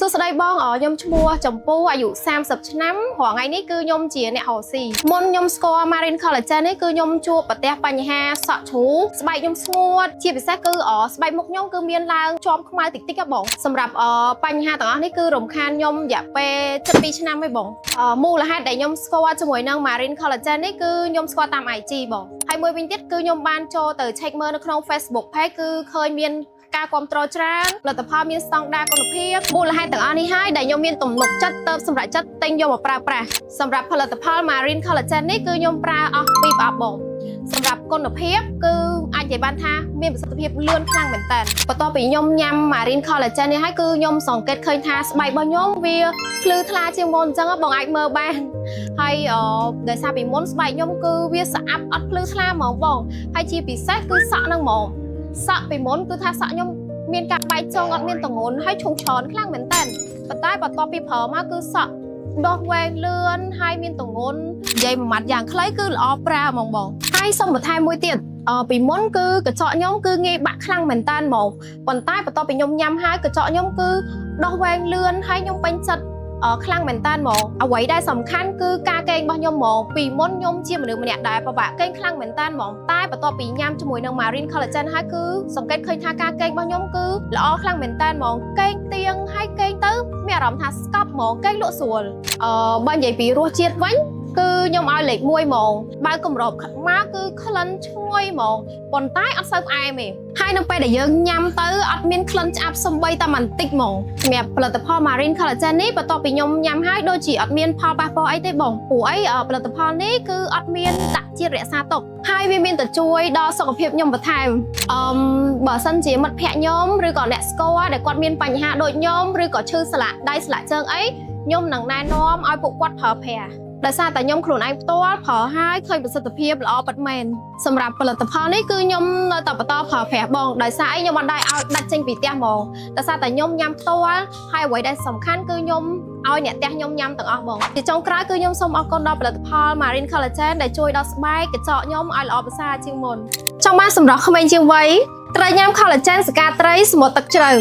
សួស្តីបងខ្ញុំឈ្មោះចំពោះអាយុ30ឆ្នាំរាល់ថ្ងៃនេះគឺខ្ញុំជាអ្នករកស៊ីមុនខ្ញុំស្គាល់ Marine Collagen នេះគឺខ្ញុំជួបប្រទះបញ្ហាសក់ជ្រូកស្បែកខ្ញុំស្ងួតជាពិសេសគឺស្បែកមុខខ្ញុំគឺមានឡើងជាប់ខ្មៅតិចតិចបងសម្រាប់បញ្ហាទាំងអស់នេះគឺរំខានខ្ញុំរយៈពេល7-2ឆ្នាំហើយបងមូលហេតុដែលខ្ញុំស្គាល់ជាមួយនឹង Marine Collagen នេះគឺខ្ញុំស្គាល់តាម IG បងហើយមួយវិញទៀតគឺខ្ញុំបានចូលទៅ check មើលនៅក្នុង Facebook page គឺឃើញមានការគ្រប់គ្រងច្រើនផលិតផលមានស្តង់ដារគុណភាពមូលហេតុទាំងអស់នេះហើយដែលខ្ញុំមានទំនុកចិត្តទៅសម្រាប់ចិត្តទិញយកមកប្រើប្រាស់សម្រាប់ផលិតផល Marine Collagen នេះគឺខ្ញុំប្រើអស់ពីប្រអប់បងសម្រាប់គុណភាពគឺអាចនិយាយបានថាមានប្រសិទ្ធភាពលឿនខ្លាំងមែនតើបន្ទាប់ពីខ្ញុំញ៉ាំ Marine Collagen នេះហើយគឺខ្ញុំសង្កេតឃើញថាស្បែករបស់ខ្ញុំវាភ្លឺថ្លាជាងមុនអញ្ចឹងបងអាចមើលបានហើយដោយសារពីមុនស្បែកខ្ញុំគឺវាស្អាប់អត់ភ្លឺថ្លាហ្មងបងហើយជាពិសេសគឺសក់ហ្នឹងហ្មងសក់ពីមុនគឺថាសក់ខ្ញុំមានការបែកចងអត់មានទម្ងន់ហើយឈុំច្រើនខ្លាំងមែនតើប៉ុន្តែបន្ទាប់ពីប្រើមកគឺសក់ដោះវែងលឿនហើយមានទម្ងន់និយាយមួយម៉ាត់យ៉ាងខ្លីគឺល្អប្រើហ្មងបងហើយសូមបន្ថែមមួយទៀតពីមុនគឺកញ្ចក់ខ្ញុំគឺងាយបាក់ខ្លាំងមែនតើហ្មងប៉ុន្តែបន្ទាប់ពីខ្ញុំញ៉ាំហើយកញ្ចក់ខ្ញុំគឺដោះវែងលឿនហើយខ្ញុំពេញចិត្តខ្លាំងមែនតើហ្មងអ្វីដែលសំខាន់គឺការកេងរបស់ខ្ញុំហ្មងពីមុនខ្ញុំជាមនុស្សម្នាក់ដែលពិបាកកេងខ្លាំងមែនតើហ្មងតែបន្ទាប់ពីញ៉ាំជាមួយនឹង Marine Collagen ហើយគឺសង្កេតឃើញថាការកេងរបស់ខ្ញុំគឺល្អខ្លាំងមែនតើហ្មងកេងទៀងហើយកេងទៅមានអារម្មណ៍ថាស្កប់ហ្មងកេងលក់ស្រួលបើនិយាយពីរសជាតិវិញគឺខ្ញុំឲ្យលេខ1ហ្មងបើកម្របមកគឺក្លិនឈ្ងុយហ្មងប៉ុន្តែអត់សូវផ្អែមទេហើយនៅពេលដែលយើងញ៉ាំទៅអត់មានក្លិនឆ្អាប់សំបីតែបន្តិចហ្មងសម្រាប់ផលិតផល Marine Collagen នេះបន្ទាប់ពីខ្ញុំញ៉ាំហើយដូចជាអត់មានផលប៉ះពាល់អីទេបងព្រោះអីផលិតផលនេះគឺអត់មានដាក់ជាតិរក្សាទុកហើយវាមានតែជួយដល់សុខភាពខ្ញុំបន្ថែមបើសិនជាមិត្តភក្តិខ្ញុំឬក៏អ្នកស្គាល់ដែលគាត់មានបញ្ហាដូចខ្ញុំឬក៏ឈឺស្លាកដៃស្លាកជើងអីខ្ញុំនឹងណែនាំឲ្យពួកគាត់ប្រើប្រាស់ដោយសារតែខ្ញុំខ្លួនឯងផ្ទាល់ប្រើហើយឃើញប្រសិទ្ធភាពល្អពិតមែនសម្រាប់ផលិតផលនេះគឺខ្ញុំនៅតែបន្តប្រើប្រាស់បងដោយសារអីខ្ញុំមិនដែរឲ្យដាច់ចេញពីផ្ទះហ្មងដោយសារតែខ្ញុំញ៉ាំផ្ទាល់ហើយអ្វីដែលសំខាន់គឺខ្ញុំឲ្យអ្នកផ្ទះខ្ញុំញ៉ាំទាំងអស់បងជាចុងក្រោយគឺខ្ញុំសូមអរគុណដល់ផលិតផល Marine Collagen ដែលជួយដល់ស្បែកកញ្ចក់ខ្ញុំឲ្យល្អប្រសើរជាងមុនចង់បានសម្រស់ក្មេងជាងវ័យត្រូវញ៉ាំ Collagen សកាត្រីសមុទ្រទឹកជ្រៅ